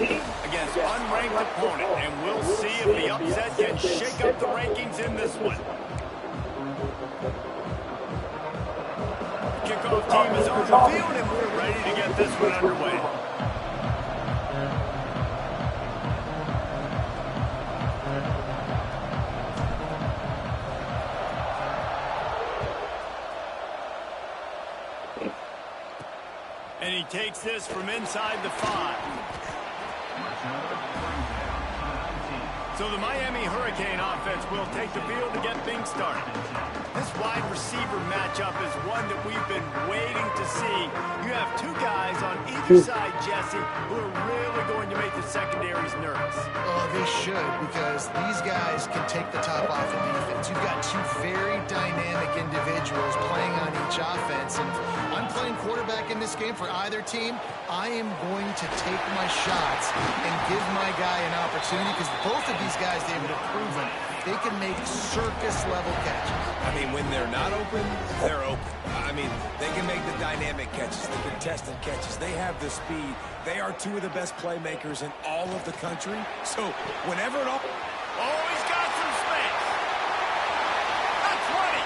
against unranked opponent, and we'll see if the upset can shake up the rankings in this one. Kickoff team is on the field, and we're ready to get this one underway. And he takes this from inside the 5. So the Miami Hurricane offense will take the field to get things started. This wide receiver matchup is one that we've been waiting to see. You have two guys on either side, Jesse, who are really going to make the secondaries nervous. Oh, they should, because these guys can take the top off the defense. You've got two very dynamic individuals playing on each offense, and if I'm playing quarterback in this game for either team, I am going to take my shots and give my guy an opportunity, because both of these guys, David, have proven they can make circus-level catches. I mean, when they're not open, they're open. I mean, they can make the dynamic catches, the contested catches. They have the speed. They are two of the best playmakers in all of the country. So, whenever it all... Oh, he's got some space. That's 20.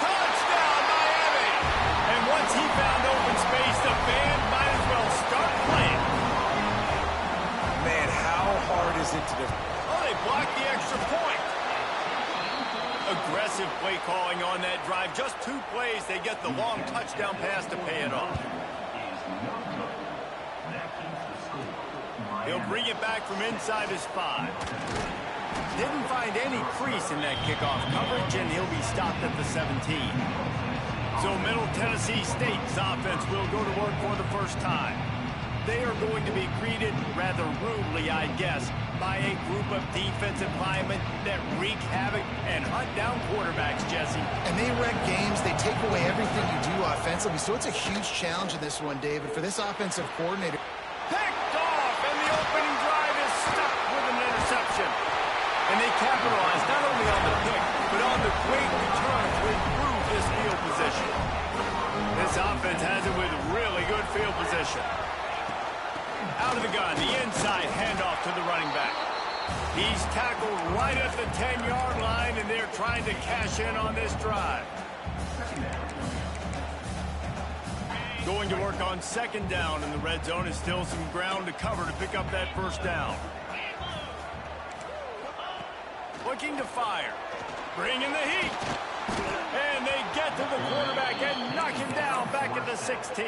Touchdown, Miami. And once he found open space, the band might as well start playing. Man, how hard is it to defend? They blocked the extra point. Aggressive play calling on that drive. Just 2 plays, they get the long touchdown pass to pay it off. He'll bring it back from inside his 5. Didn't find any crease in that kickoff coverage, and he'll be stopped at the 17. So Middle Tennessee State's offense will go to work for the first time. They are going to be greeted rather rudely, I guess, by a group of defensive linemen that wreak havoc and hunt down quarterbacks, Jesse. And they wreck games. They take away everything you do offensively. So it's a huge challenge in this one, David, for this offensive coordinator. Picked off, and the opening drive is stopped with an interception. And they capitalize not only on the pick, but on the great return to improve this field position. This offense has it with really good field position. Out of the gun, the inside handoff to the running back. He's tackled right at the 10-yard line, and they're trying to cash in on this drive. Going to work on second down in the red zone is still some ground to cover to pick up that first down. Looking to fire. Bring in the heat. And they get to the quarterback and knock him down back at the 16.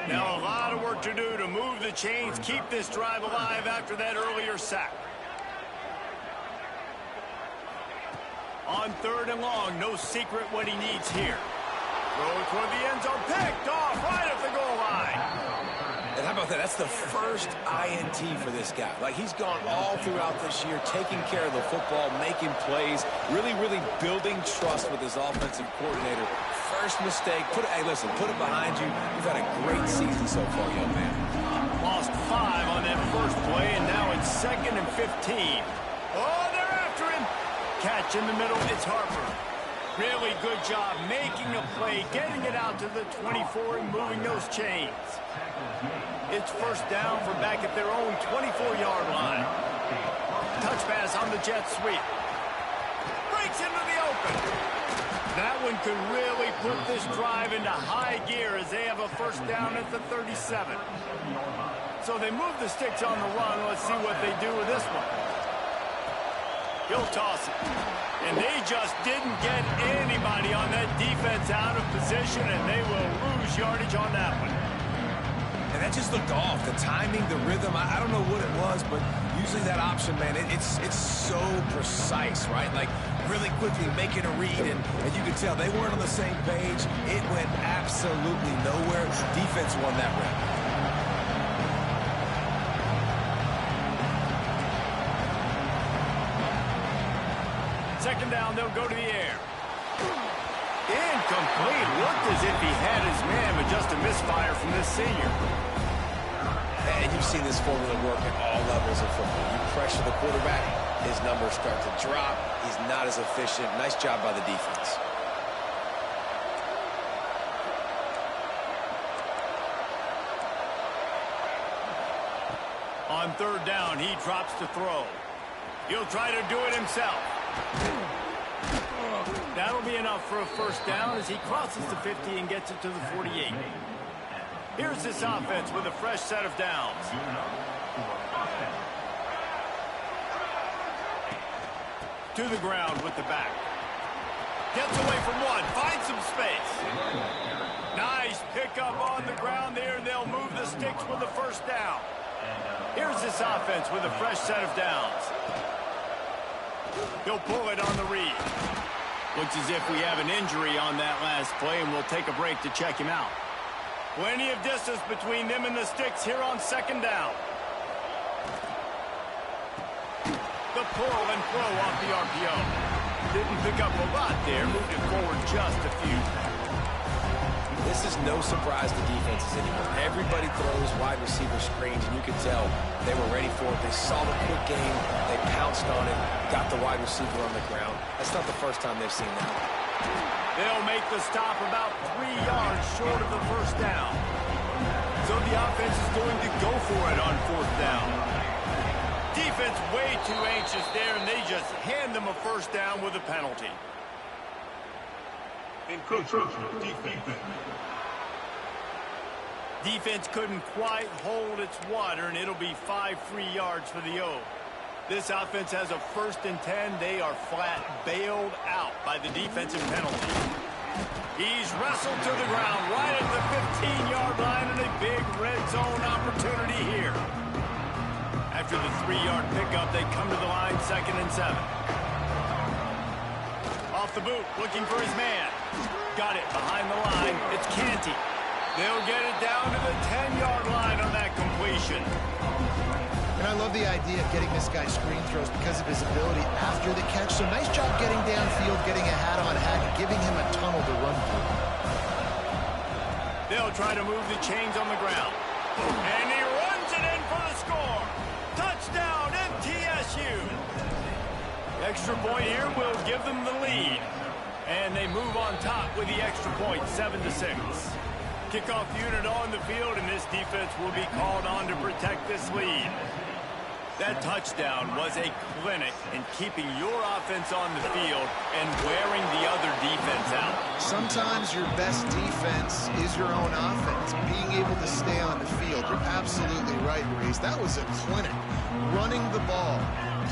Now a lot of work to do to move the chains, keep this drive alive after that earlier sack. On 3rd and long, no secret what he needs here. Throw it toward the end zone, picked off right at the goal line. And how about that? That's the first INT for this guy. Like, he's gone all throughout this year, taking care of the football, making plays, really building trust with his offensive coordinator. First mistake, hey, listen, put it behind you. You've had a great season so far, young man. Lost 5 on that first play, and now it's 2nd and 15. Oh, they're after him. Catch in the middle, it's Harper. Really good job making a play, getting it out to the 24 and moving those chains. It's first down from back at their own 24-yard line. Touch pass on the jet sweep. Breaks into the open. That one could really put this drive into high gear as they have a first down at the 37. So they move the sticks on the run. Let's see what they do with this one. He'll toss it. And they just didn't get anybody on that defense out of position, and they will lose yardage on that one. And that just looked off. The timing, the rhythm, I don't know what it was, but usually that option, man, it's so precise, right? Like, really quickly making a read, and you can tell they weren't on the same page. It went absolutely nowhere. Defense won that round. Second down, they'll go to the air. Incomplete. Looked as if he had his man, but just a misfire from this senior. And you've seen this formula work at all levels of football. You pressure the quarterback, his numbers start to drop. He's not as efficient. Nice job by the defense. On third down, he drops to throw. He'll try to do it himself. That'll be enough for a first down as he crosses the 50 and gets it to the 48. Here's this offense with a fresh set of downs. To the ground with the back. Gets away from one, finds some space. Nice pickup on the ground there, and they'll move the sticks with the first down. Here's this offense with a fresh set of downs. He'll pull it on the read. Looks as if we have an injury on that last play, and we'll take a break to check him out. Plenty of distance between them and the sticks here on second down. The pull and throw off the RPO. Didn't pick up a lot there, moved it forward just a few. This is no surprise to defenses anymore. Everybody throws wide receiver screens, and you can tell they were ready for it. They saw the quick game, they pounced on it, got the wide receiver on the ground. That's not the first time they've seen that. They'll make the stop about 3 yards short of the first down. So the offense is going to go for it on fourth down. Defense way too anxious there, and they just hand them a first down with a penalty. Defense couldn't quite hold its water, and it'll be 5 free yards for the O. This offense has a 1st and 10. They are flat bailed out by the defensive penalty. He's wrestled to the ground right at the 15-yard line, and a big red zone opportunity here. After the 3-yard pickup, they come to the line 2nd and 7. Off the boot, looking for his man. Got it behind the line. It's Canty. They'll get it down to the 10-yard line on that completion. And I love the idea of getting this guy screen throws because of his ability after the catch. So nice job getting downfield, getting a hat-on hack, and giving him a tunnel to run through. They'll try to move the chains on the ground. And he runs it in for the score. Touchdown, MTSU. The extra point here will give them the lead. And they move on top with the extra point, 7-6. Kickoff unit on the field, and this defense will be called on to protect this lead. That touchdown was a clinic in keeping your offense on the field and wearing the other defense out. Sometimes your best defense is your own offense. Being able to stay on the field. You're absolutely right, Reese. That was a clinic. Running the ball,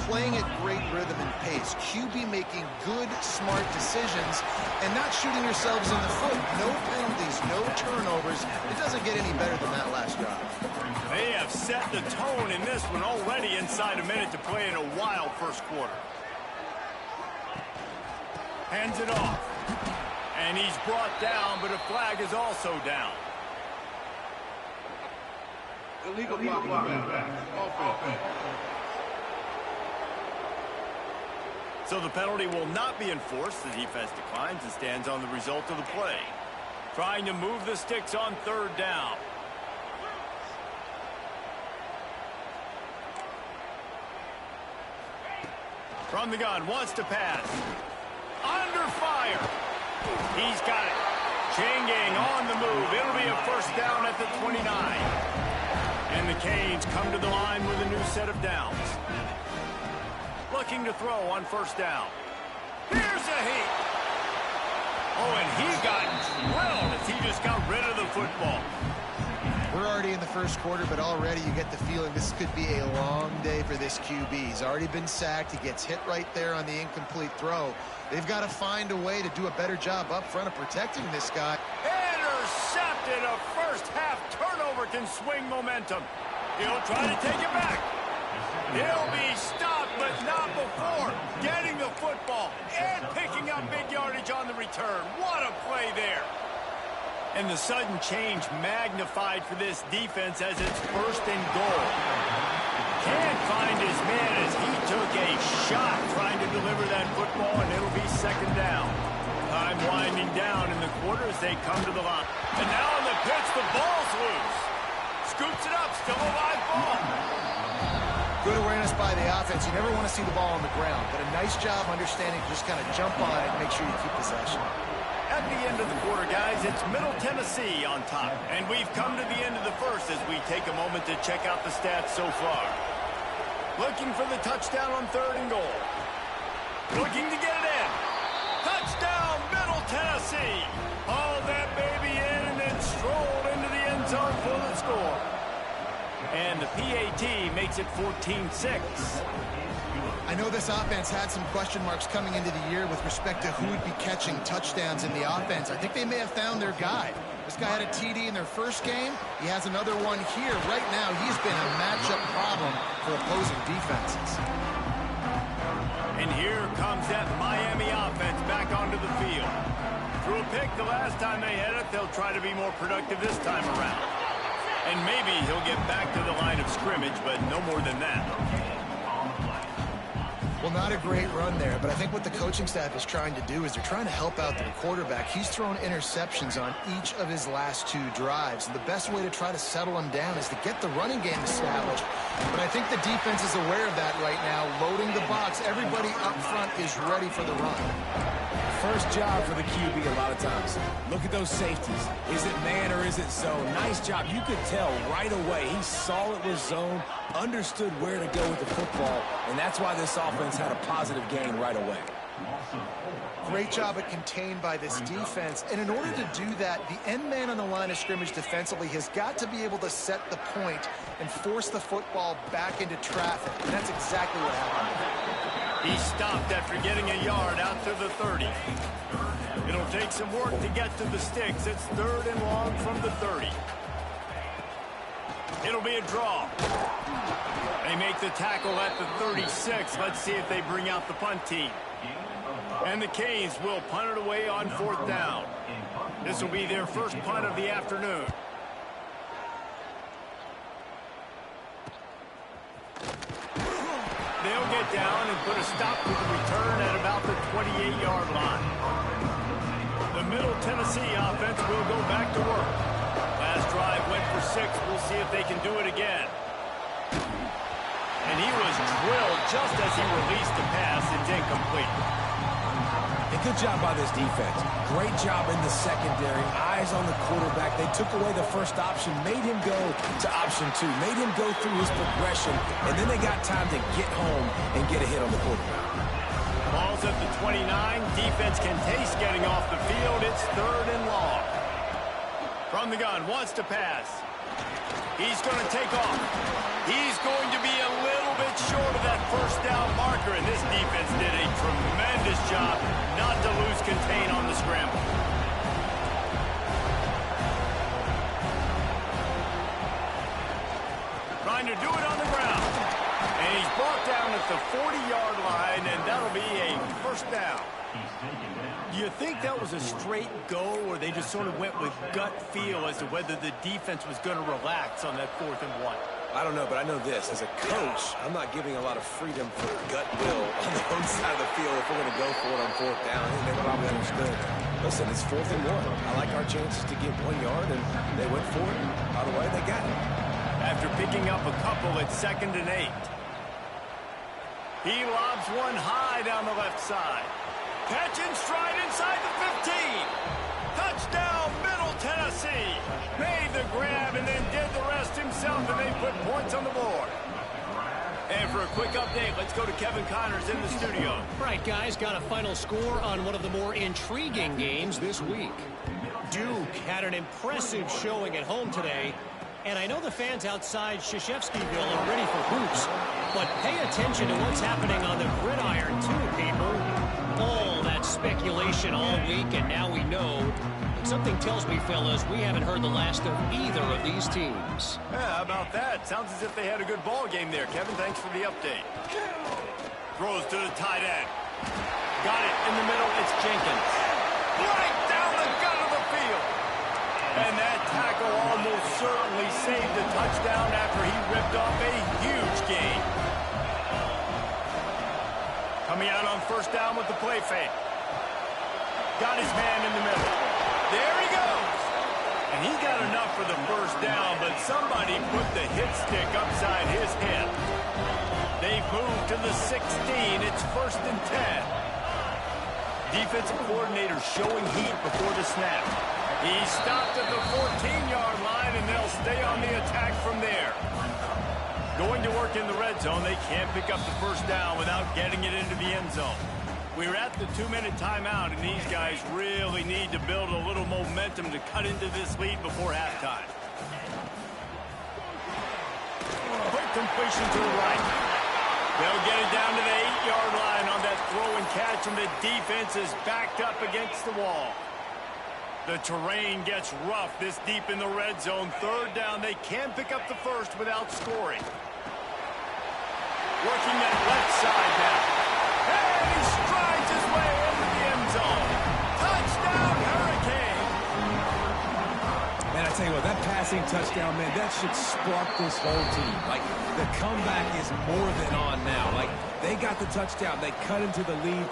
playing at great rhythm and pace. QB making good, smart decisions and not shooting yourselves in the foot. No penalties, no turnovers. It doesn't get any better than that last drive. They have set the tone in this one already inside a minute to play in a wild first quarter. Hands it off. And he's brought down, but a flag is also down. Illegal blocking. Offense. So the penalty will not be enforced. The defense declines and stands on the result of the play. Trying to move the sticks on third down. From the gun, wants to pass. Under fire. He's got it. Changing on the move. It'll be a first down at the 29. And the Canes come to the line with a new set of downs. Looking to throw on first down. Here's a heat. Oh, and he got drilled as he just got rid of the football. We're already in the first quarter, but already you get the feeling this could be a long day for this QB. He's already been sacked. He gets hit right there on the incomplete throw. They've got to find a way to do a better job up front of protecting this guy. Intercepted. A first half turnover can swing momentum. He'll try to take it back. He'll be stopped, but not before getting the football and picking up big yardage on the return. What a play there. And the sudden change magnified for this defense as it's 1st and goal. Can't find his man as he took a shot trying to deliver that football, and it'll be 2nd down. Time winding down in the quarter as they come to the line. And now on the pitch, the ball's loose. Scoops it up, still a live ball. Good awareness by the offense. You never want to see the ball on the ground, but a nice job understanding to just kind of jump on it and make sure you keep possession. At at the end of the quarter, guys. It's Middle Tennessee on top. And we've come to the end of the first as we take a moment to check out the stats so far. Looking for the touchdown on 3rd and goal. Looking to get it in. Touchdown, Middle Tennessee. Hauled that baby in and then strolled into the end zone for the score. And the PAT makes it 14-6. I know this offense had some question marks coming into the year with respect to who would be catching touchdowns in the offense. I think they may have found their guy. This guy had a TD in their first game. He has another one here. Right now, he's been a matchup problem for opposing defenses. And here comes that Miami offense back onto the field. Threw a pick the last time they had it. They'll try to be more productive this time around. And maybe he'll get back to the line of scrimmage, but no more than that. Well, not a great run there, but I think what the coaching staff is trying to do is they're trying to help out their quarterback. He's thrown interceptions on each of his last 2 drives, and the best way to try to settle him down is to get the running game established. But I think the defense is aware of that right now, loading the box. Everybody up front is ready for the run. First job for the QB a lot of times. Look at those safeties. Is it man or is it zone? Nice job. You could tell right away. He saw it was zone, understood where to go with the football, and that's why this offense had a positive gain right away. Great job at contained by this defense. And in order to do that, the end man on the line of scrimmage defensively has got to be able to set the point and force the football back into traffic. And that's exactly what happened. He stopped after getting a yard out to the 30. It'll take some work to get to the sticks. It's 3rd and long from the 30. It'll be a draw. They make the tackle at the 36. Let's see if they bring out the punt team. And the Canes will punt it away on 4th down. This will be their first punt of the afternoon. They'll get down and put a stop to the return at about the 28-yard line. The Middle Tennessee offense will go back to work. Last drive went for 6. We'll see if they can do it again. And he was drilled just as he released the pass. It's incomplete. And good job by this defense. Great job in the secondary. Eyes on the quarterback. They took away the first option, made him go to option 2, made him go through his progression, and then they got time to get home and get a hit on the quarterback. Ball's at the 29. Defense can taste getting off the field. It's 3rd and long. From the gun, wants to pass. He's going to take off. He's going to be a little bit short of that first down marker, and this defense did a tremendous job not to lose contain on the scramble. Trying to do it on the ground. And he's brought down at the 40-yard line, and that'll be a first down. Do you think that was a straight go, or they just sort of went with gut feel as to whether the defense was going to relax on that 4th and 1? I don't know, but I know this. As a coach, I'm not giving a lot of freedom for gut will on the own side of the field if we're going to go for it on 4th down. I think they probably understood. Listen, it's 4th and 1. I like our chances to get 1 yard, and they went for it. By the way, they got it. After picking up a couple at 2nd and 8. He lobs one high down the left side. Catch in stride inside the 15. Touchdown, Middle Tennessee. Made the grab and then did the rest himself, and they put points on the board. And for a quick update, let's go to Kevin Connors in the studio. Right, guys, got a final score on one of the more intriguing games this week. Duke had an impressive showing at home today, and I know the fans outside Krzyzewskiville are ready for hoops, but pay attention to what's happening on the gridiron too, people. All that speculation all week, and now we know. Something tells me, fellas, we haven't heard the last of either of these teams. Yeah, how about that? Sounds as if they had a good ball game there. Kevin, thanks for the update. Throws to the tight end. Got it in the middle. It's Jenkins. Right down the gut of the field. And that tackle almost certainly saved the touchdown after he ripped off a huge gain. Coming out on 1st down with the play fake. Got his man in the middle. There he goes. And he got enough for the 1st down, but somebody put the hit stick upside his head. They move to the 16. It's 1st and 10. defensive coordinator showing heat before the snap. He stopped at the 14-yard line, and they'll stay on the attack from there. Going to work in the red zone, they can't pick up the first down without getting it into the end zone. We're at the 2-minute timeout, and these guys really need to build a little momentum to cut into this lead before halftime. Quick completion to the right. They'll get it down to the 8-yard line on that throw and catch, and the defense is backed up against the wall. The terrain gets rough this deep in the red zone. Third down, they can pick up the first without scoring. Working that left side now. And he strides his way into the end zone. Touchdown, Hurricane! Man, I tell you what, that passing touchdown, man, that should spark this whole team. Like, the comeback is more than on now. Like, they got the touchdown. They cut into the lead.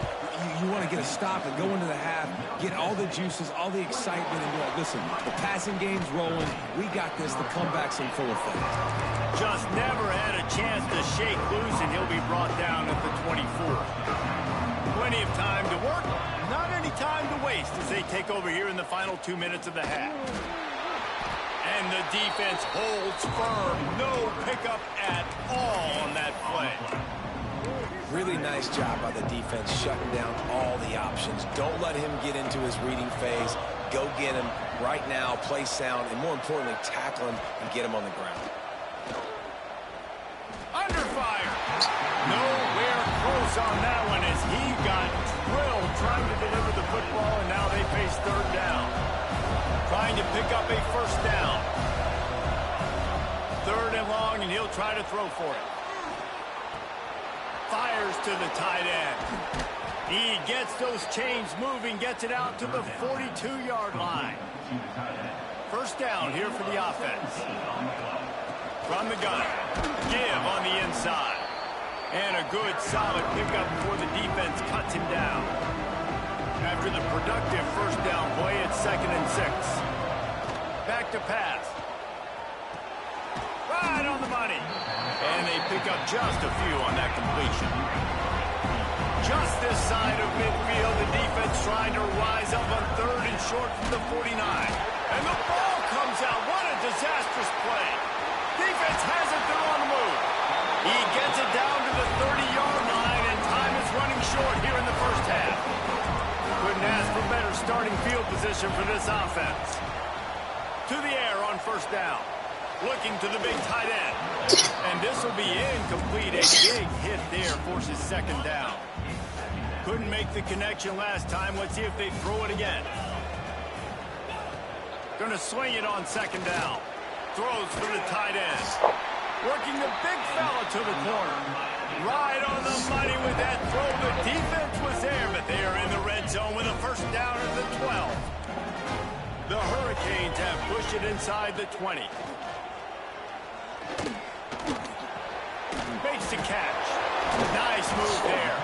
You want to get a stop and go into the half, get all the juices, all the excitement, and be like, listen, the passing game's rolling. We got this. The comeback's in full effect. Just never had a chance to shake loose, and he'll be brought down at the 24. Plenty of time to work, not any time to waste as they take over here in the final 2 minutes of the half. And the defense holds firm. No pickup at all on that play. Really nice job by the defense shutting down all the options. Don't let him get into his reading phase. Go get him right now, play sound, and more importantly, tackle him and get him on the ground. Under fire. Nowhere close on that one as he got drilled trying to deliver the football, and now they face third down. Trying to pick up a first down. Third and long, and he'll try to throw for it. Fires to the tight end. He gets those chains moving, gets it out to the 42-yard line. First down here for the offense. From the gun. Give on the inside. And a good, solid pickup before the defense cuts him down. After the productive first down play, it's 2nd and 6. Back to pass. Right on the money. And they pick up just a few on that completion. Just this side of midfield, the defense trying to rise up on 3rd and short from the 49. And the ball comes out. What a disastrous play. Defense has it. They're on the move. He gets it down to the 30-yard line, and time is running short here in the first half. Couldn't ask for better starting field position for this offense. To the air on first down. Looking to the big tight end. And this will be incomplete. A big hit there forces 2nd down. Couldn't make the connection last time. Let's see if they throw it again. Gonna swing it on 2nd down. Throws for the tight end. Working the big fella to the corner. Right on the money with that throw. The defense was there, but they are in the red zone with a first down at the 12. The Hurricanes have pushed it inside the 20. Makes the catch. Nice move there.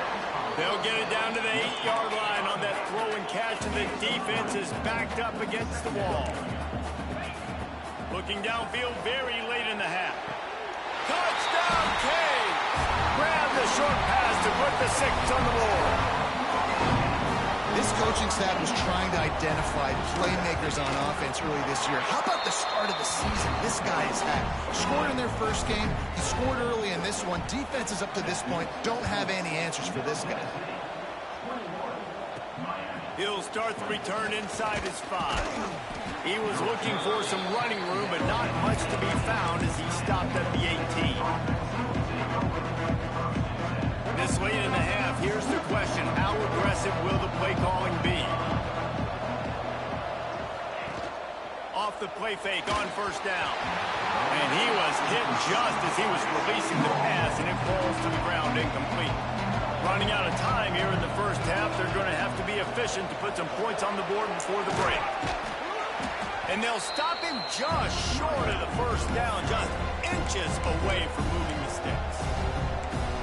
They'll get it down to the 8-yard line on that throw and catch, and the defense is backed up against the wall. Looking downfield very late in the half. Touchdown, Canes! Grab the short pass to put the 6 on the board. This coaching staff was trying to identify playmakers on offense early this year. How about the start of the season this guy has had? Scored in their first game. He scored early in this one. Defenses up to this point don't have any answers for this guy. He'll start the return inside his 5. He was looking for some running room, but not much to be found as he stopped at the 18. This late in the half, here's the question. How aggressive will the play calling be? Off the play fake on first down. And he was hit just as he was releasing the pass, and it falls to the ground incomplete. Running out of time here in the first half, they're going to have to be efficient to put some points on the board before the break. And they'll stop him just short of the first down, just inches away from moving the sticks.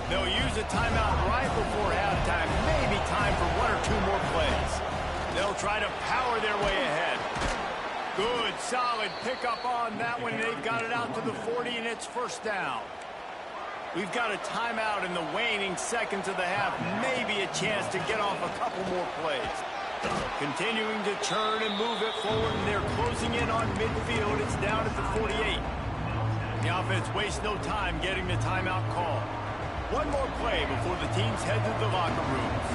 They'll use a timeout right before halftime, maybe time for 1 or 2 more plays. They'll try to power their way ahead. Good, solid pickup on that one. They've got it out to the 40, and it's first down. We've got a timeout in the waning seconds of the half. Maybe a chance to get off a couple more plays. Continuing to turn and move it forward, and they're closing in on midfield. It's down at the 48. The offense wastes no time getting the timeout call. One more play before the teams head to the locker rooms.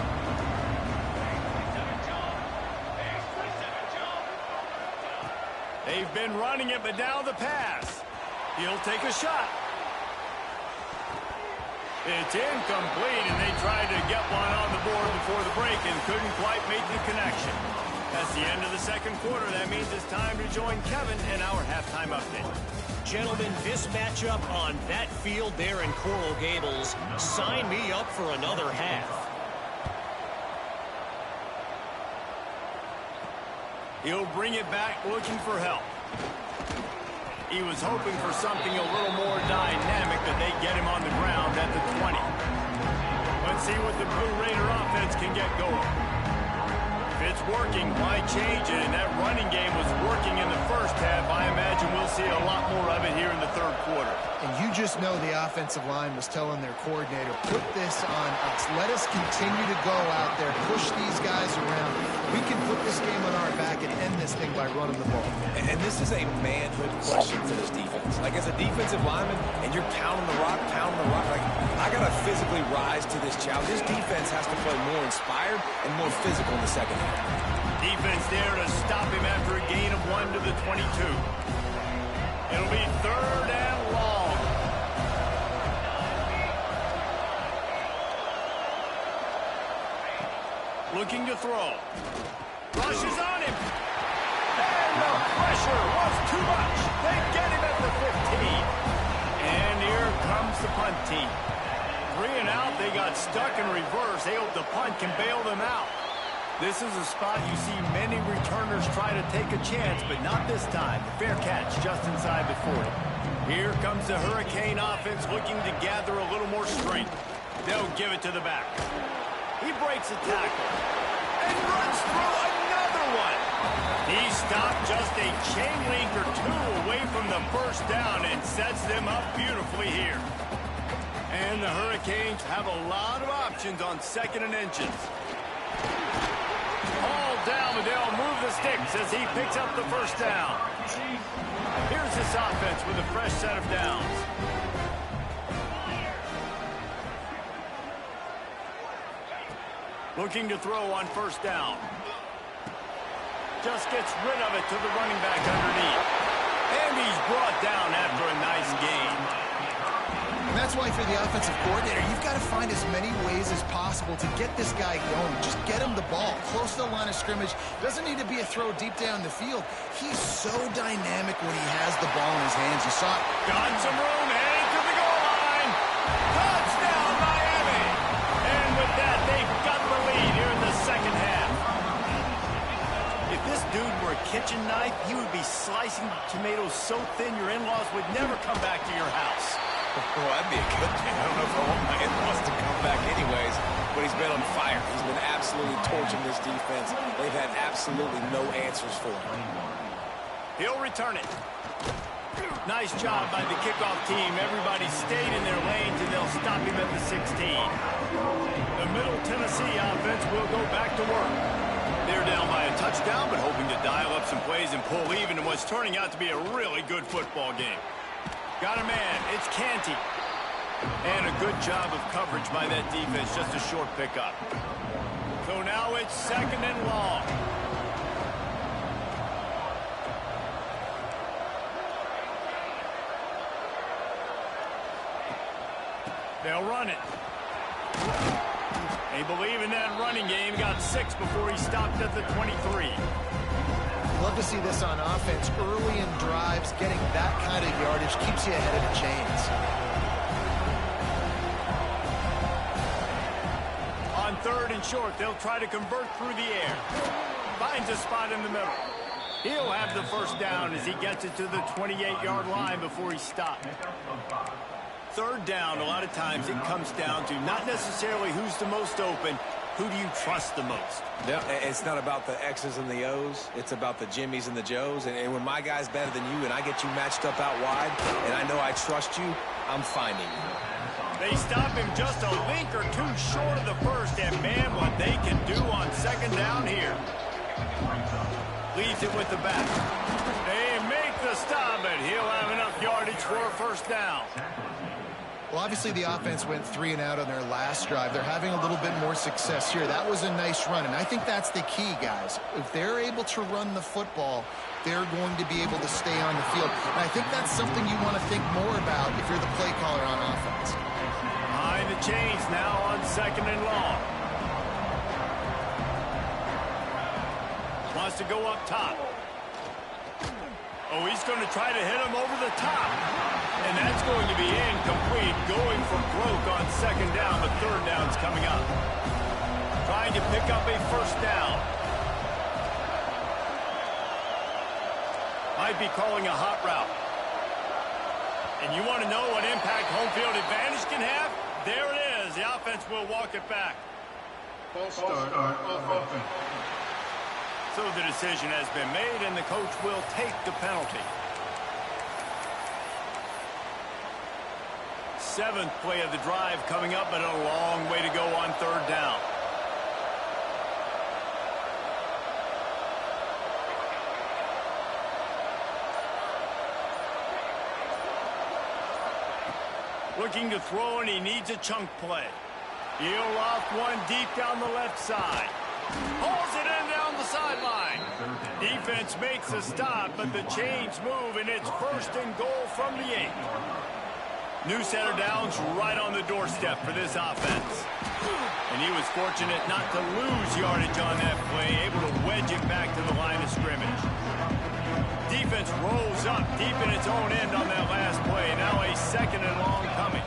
They've been running it, but now the pass. He'll take a shot. It's incomplete, and they tried to get one on the board before the break and couldn't quite make the connection. That's the end of the second quarter. That means it's time to join Kevin in our halftime update. Gentlemen, this matchup on that field there in Coral Gables, sign me up for another half. He'll bring it back looking for help. He was hoping for something a little more dynamic, but they get him on the ground at the 20. Let's see what the Blue Raider offense can get going. If it's working, why change it? And that running game was working in the first half. I imagine we'll see a lot more of it here in the third quarter. And you just know the offensive line was telling their coordinator, put this on us. Let us continue to go out there, push these guys around. We can put this game on our back and end this thing by running the ball. And this is a manhood question for this defense. Like, as a defensive lineman, and you're pounding the rock, like, I got to physically rise to this challenge. This defense has to play more inspired and more physical in the second half. Defense there to stop him after a gain of 1 to the 22. It'll be third and long. Looking to throw. Rushes on him. And the pressure was too much. They get him at the 15. And here comes the punt team. 3 and out. They got stuck in reverse. They hope the punt can bail them out. This is a spot you see many returners try to take a chance, but not this time. Fair catch just inside the 40. Here comes the Hurricane offense looking to gather a little more strength. They'll give it to the back. He breaks a tackle and runs through another one. He stopped just a chain link or two away from the first down and sets them up beautifully here. And the Hurricanes have a lot of options on second and inches. All down, but they'll move the sticks as he picks up the first down. Here's this offense with a fresh set of downs. Looking to throw on first down. Just gets rid of it to the running back underneath. And he's brought down after a nice gain. And that's why for the offensive coordinator, you've got to find as many ways as possible to get this guy going. Just get him the ball close to the line of scrimmage. Doesn't need to be a throw deep down the field. He's so dynamic when he has the ball in his hands. You saw it. Got some room, heading to the goal line. Touchdown, Miami. And with that, they've got the lead here in the second half. If this dude were a kitchen knife, he would be slicing tomatoes so thin your in-laws would never come back to your house. Well, that'd be a good thing. I don't know if I want my in-laws to come back anyways, but he's been on fire. He's been absolutely torching this defense. They've had absolutely no answers for him. He'll return it. Nice job by the kickoff team. Everybody stayed in their lanes, and they'll stop him at the 16. The Middle Tennessee offense will go back to work. They're down by a touchdown, but hoping to dial up some plays and pull even in what's turning out to be a really good football game. Got a man. It's Canty. And a good job of coverage by that defense. Just a short pickup. So now it's second and long. They'll run it. They believe in that running game. Got 6 before he stopped at the 23. Love to see this on offense. Early in drives, getting that kind of yardage keeps you ahead of the chains. On third and short, they'll try to convert through the air. Finds a spot in the middle. He'll have the first down as he gets it to the 28-yard line before he stopped. Third down, a lot of times it comes down to not necessarily who's the most open, who do you trust the most? Yeah, it's not about the X's and the O's. It's about the Jimmies and the Joes. And when my guy's better than you and I get you matched up out wide and I know I trust you, I'm finding you. They stop him just a link or two short of the first, and man, what they can do on second down here. Leads it with the back. They make the stop, and he'll have enough yardage for a first down. Well, obviously the offense went 3 and out on their last drive. They're having a little bit more success here. That was a nice run, and I think that's the key, guys. If they're able to run the football, they're going to be able to stay on the field. And I think that's something you want to think more about if you're the play caller on offense. Behind the chains now on second and long. Wants to go up top. Oh, he's going to try to hit him over the top. And that's going to be incomplete. Going for broke on second down, but third down's coming up. Trying to pick up a first down. Might be calling a hot route. And you want to know what impact home field advantage can have? There it is. The offense will walk it back. False start off offense. So the decision has been made, and the coach will take the penalty. 7th play of the drive coming up, but a long way to go on third down. Looking to throw, and he needs a chunk play. He'll loft one deep down the left side. Hauls it in down the sideline. Defense makes a stop, but the chains move, and it's first and goal from the 8. New center downs right on the doorstep for this offense. And he was fortunate not to lose yardage on that play, able to wedge it back to the line of scrimmage. Defense rolls up deep in its own end on that last play. Now a second and long coming.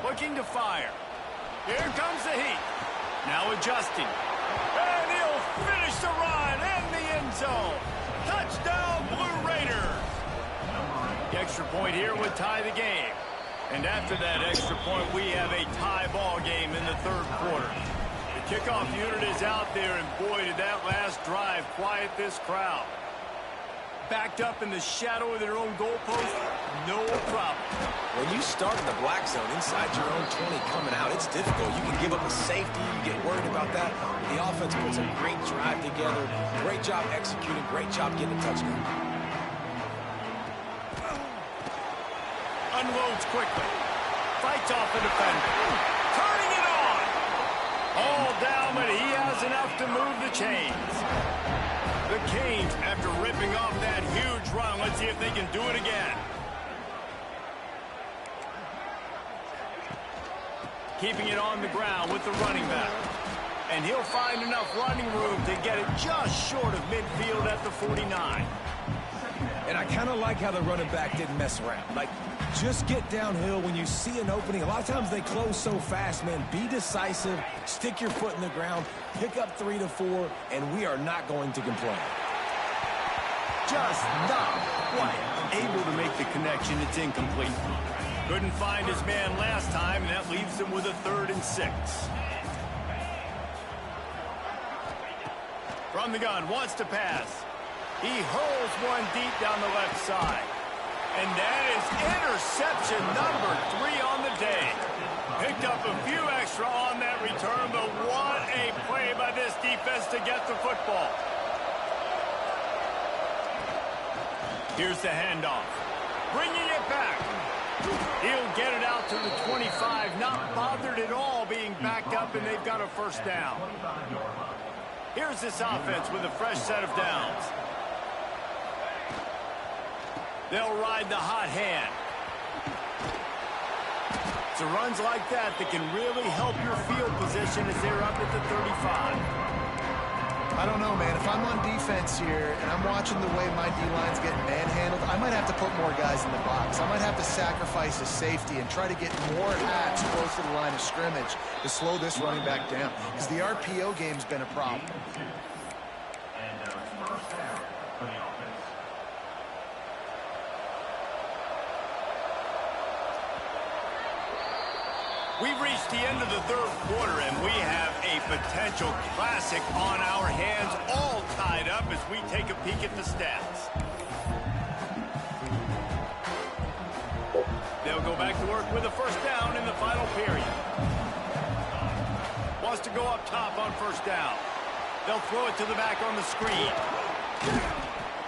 Looking to fire. Here comes the heat. Now adjusting. And he'll finish the run in the end zone. Touchdown, Blue Raiders. The extra point here would tie the game. And after that extra point, we have a tie ball game in the third quarter. The kickoff unit is out there, and boy, did that last drive quiet this crowd. Backed up in the shadow of their own goalpost, no problem. When you start in the black zone inside your own 20 coming out, it's difficult. You can give up a safety. You get worried about that. The offense puts a great drive together. Great job executing. Great job getting a touchdown. Unloads quickly. Fights off the defender. Turning it on. All down, but he has enough to move the chains. The Canes, after ripping off that huge run, let's see if they can do it again. Keeping it on the ground with the running back. And he'll find enough running room to get it just short of midfield at the 49. And I kind of like how the running back didn't mess around. Like, just get downhill when you see an opening. A lot of times they close so fast, man. Be decisive, stick your foot in the ground, pick up 3 to 4, and we are not going to complain. Just not quite able to make the connection. It's incomplete. Couldn't find his man last time, and that leaves him with a 3rd and 6. From the gun, wants to pass. He hurls one deep down the left side. And that is interception number 3 on the day. Picked up a few extra on that return, but what a play by this defense to get the football. Here's the handoff. Bringing it back. He'll get it out to the 25, not bothered at all being backed up, and they've got a first down. Here's this offense with a fresh set of downs. They'll ride the hot hand. It's the runs like that that can really help your field position as they're up at the 35. I don't know, man. If I'm on defense here and I'm watching the way my D-line's getting manhandled, I might have to put more guys in the box. I might have to sacrifice a safety and try to get more hats close to the line of scrimmage to slow this running back down, because the RPO game's been a problem. We've reached the end of the third quarter, and we have a potential classic on our hands, all tied up as we take a peek at the stats. They'll they'll go back to work with a first down in the final period. Wants to go up top on first down. They'll throw it to the back on the screen.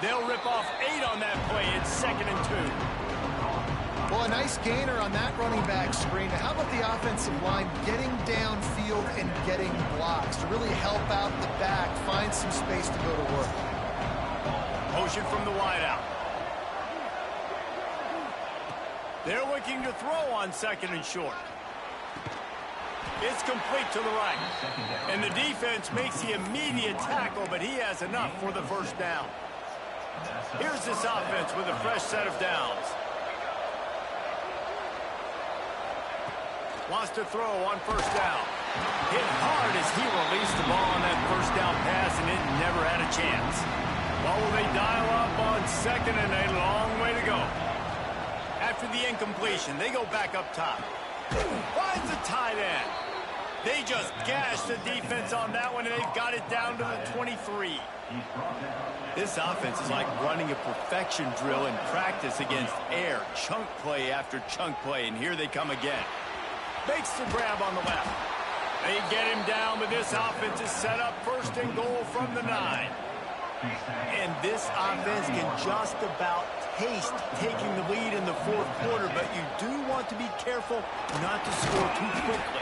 They'll rip off 8 on that play. It's 2nd and 2. Well, a nice gainer on that running back screen. How about the offensive line getting downfield and getting blocks to really help out the back, find some space to go to work. Motion from the wideout. They're looking to throw on 2nd and short. It's complete to the right. And the defense makes the immediate tackle, but he has enough for the first down. Here's this offense with a fresh set of downs. Wants to throw on first down. Hit hard as he released the ball on that first down pass, and it never had a chance. Well, will they dial up on 2nd and a long way to go? After the incompletion, they go back up top. Finds the tight end. They just gashed the defense on that one, and they've got it down to the 23. This offense is like running a perfection drill in practice against air. Chunk play after chunk play, and here they come again. Makes the grab on the left. They get him down, but this offense is set up 1st and goal from the 9. And this offense can just about taste taking the lead in the 4th quarter, but you do want to be careful not to score too quickly.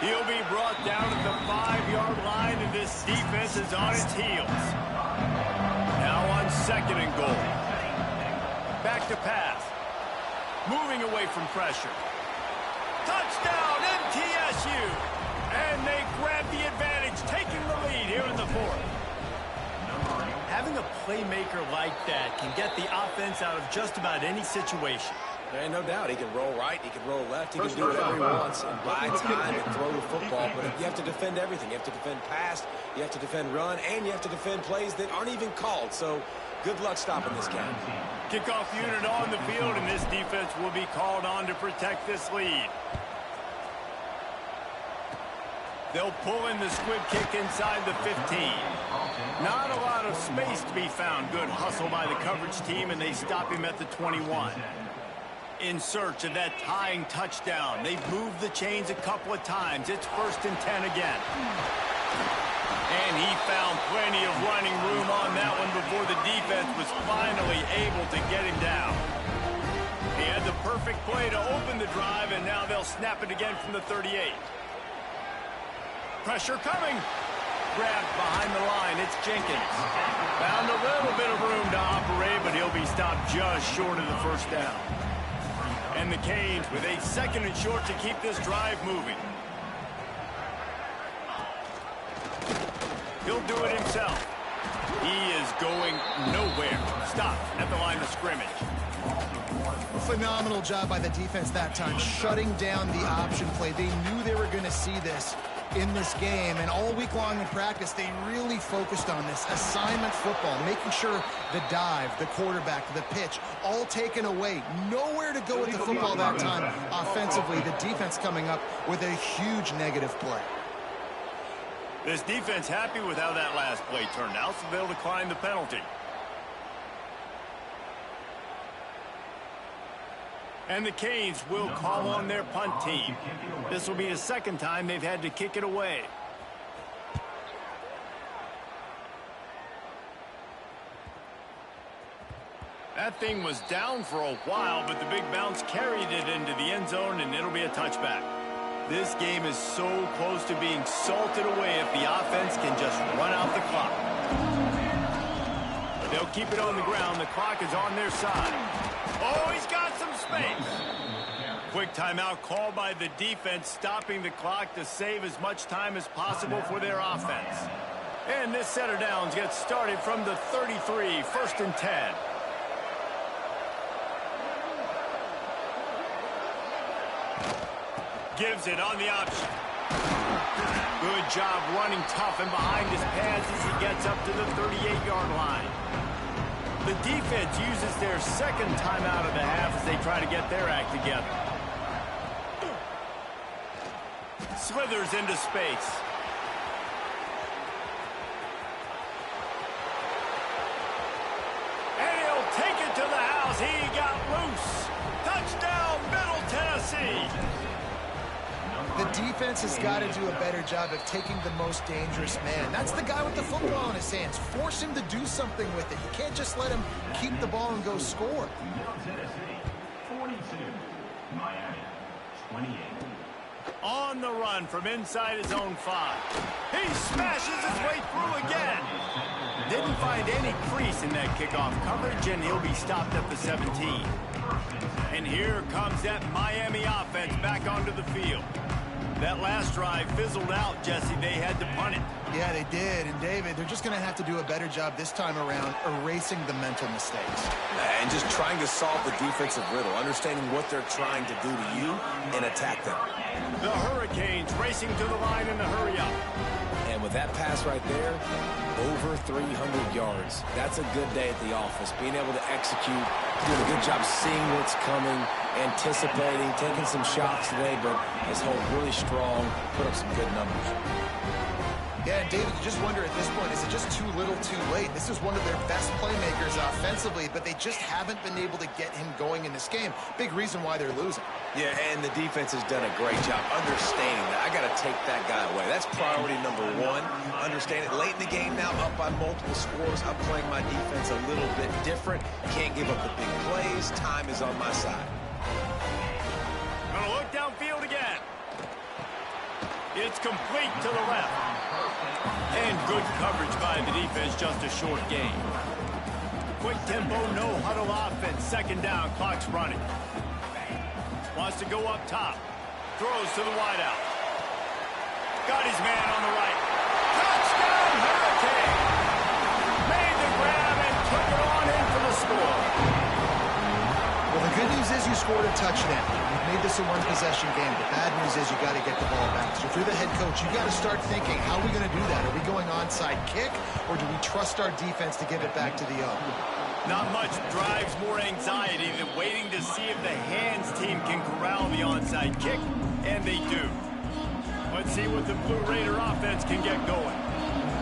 He'll be brought down at the 5-yard line, and this defense is on its heels. Now on 2nd and goal. Back to pass. Moving away from pressure. Touchdown, MTSU! And they grab the advantage, taking the lead here in the 4th. Having a playmaker like that can get the offense out of just about any situation. There ain't no doubt. He can roll right, he can roll left, he can do whatever he wants and buy time and throw the football. But you have to defend everything. You have to defend pass, you have to defend run, and you have to defend plays that aren't even called. So good luck stopping this guy. Kickoff unit on the field, and this defense will be called on to protect this lead. They'll pull in the squib kick inside the 15. Not a lot of space to be found. Good hustle by the coverage team, and they stop him at the 21. In search of that tying touchdown. They've moved the chains a couple of times. It's 1st and 10 again. And he found plenty of running room on that one before the defense was finally able to get him down. He had the perfect play to open the drive, and now they'll snap it again from the 38. Pressure coming. Grabbed behind the line. It's Jenkins. Found a little bit of room to operate, but he'll be stopped just short of the first down. And the Canes with a 2nd and short to keep this drive moving. He'll do it himself. He is going nowhere. Stop at the line of scrimmage. Phenomenal job by the defense that time, shutting down the option play. They knew they were going to see this in this game, and all week long in practice, they really focused on this assignment football, making sure the dive, the quarterback, the pitch, all taken away. Nowhere to go with the football that time offensively. The defense coming up with a huge negative play. This defense happy with how that last play turned out, so they'll decline the penalty. And the Canes will call on their punt team. This will be the 2nd time they've had to kick it away. That thing was down for a while, but the big bounce carried it into the end zone, and it'll be a touchback. This game is so close to being salted away if the offense can just run out the clock. They'll keep it on the ground. The clock is on their side. Oh, he's got some space. Quick timeout called by the defense, stopping the clock to save as much time as possible for their offense. And this set of downs gets started from the 33, 1st and 10. Gives it on the option. Good job running tough and behind his pads as he gets up to the 38-yard line. The defense uses their 2nd timeout of the half as they try to get their act together. Slithers into space. And he'll take it to the house. He got loose. Touchdown, Middle defense has got to do a better job of taking the most dangerous man. That's the guy with the football in his hands. Force him to do something with it. You can't just let him keep the ball and go score. Tennessee, 42. Miami, 28. On the run from inside his own 5. He smashes his way through again. Didn't find any crease in that kickoff coverage, and he'll be stopped at the 17. And here comes that Miami offense back onto the field. That last drive fizzled out, Jesse. They had to punt it. Yeah, they did. And, David, they're just going to have to do a better job this time around erasing the mental mistakes. And just trying to solve the defensive riddle, understanding what they're trying to do to you and attack them. The Hurricanes racing to the line in the hurry-up. And with that pass right there, over 300 yards. That's a good day at the office. Being able to execute, doing a good job seeing what's coming, anticipating, taking some shots today, but has held really strong, put up some good numbers. Yeah, and David, you just wonder at this point, is it just too little too late? This is one of their best playmakers offensively, but they just haven't been able to get him going in this game. Big reason why they're losing. Yeah, and the defense has done a great job understanding that. I got to take that guy away. That's priority number 1. Understand it. Late in the game now, up by multiple scores. I'm playing my defense a little bit different. Can't give up the big plays. Time is on my side. Gonna look downfield again. It's complete to the left. And good coverage by the defense, just a short gain. Quick tempo, no huddle offense. Second down, clock's running. Wants to go up top. Throws to the wideout. Got his man on the right. Touchdown, Hurricane! Made the grab and took it on in for the score. Well, the good news is you scored a touchdown. You've made this a one-possession game. The bad news is you got to get the ball back. So if you're the head coach, you got to start thinking, how are we going to do that? Are we going onside kick, or do we trust our defense to give it back to the O? Not much drives more anxiety than waiting to see if the hands team can corral the onside kick, and they do. Let's see what the Blue Raider offense can get going.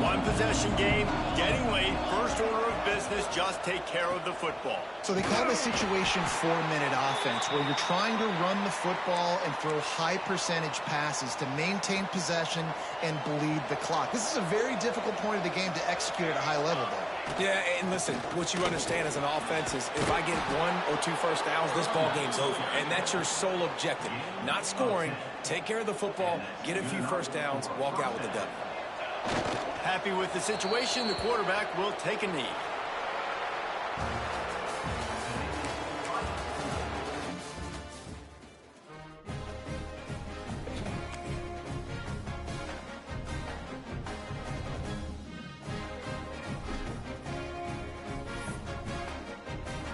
One possession game, getting late, first order of business, just take care of the football. So they call this situation 4-minute offense, where you're trying to run the football and throw high percentage passes to maintain possession and bleed the clock. This is a very difficult point of the game to execute at a high level, though. Yeah, and listen, what you understand as an offense is if I get 1 or 2 first downs, this ball game's over. And that's your sole objective. Not scoring, take care of the football, get a few first downs, walk out with a W. Happy with the situation, the quarterback will take a knee.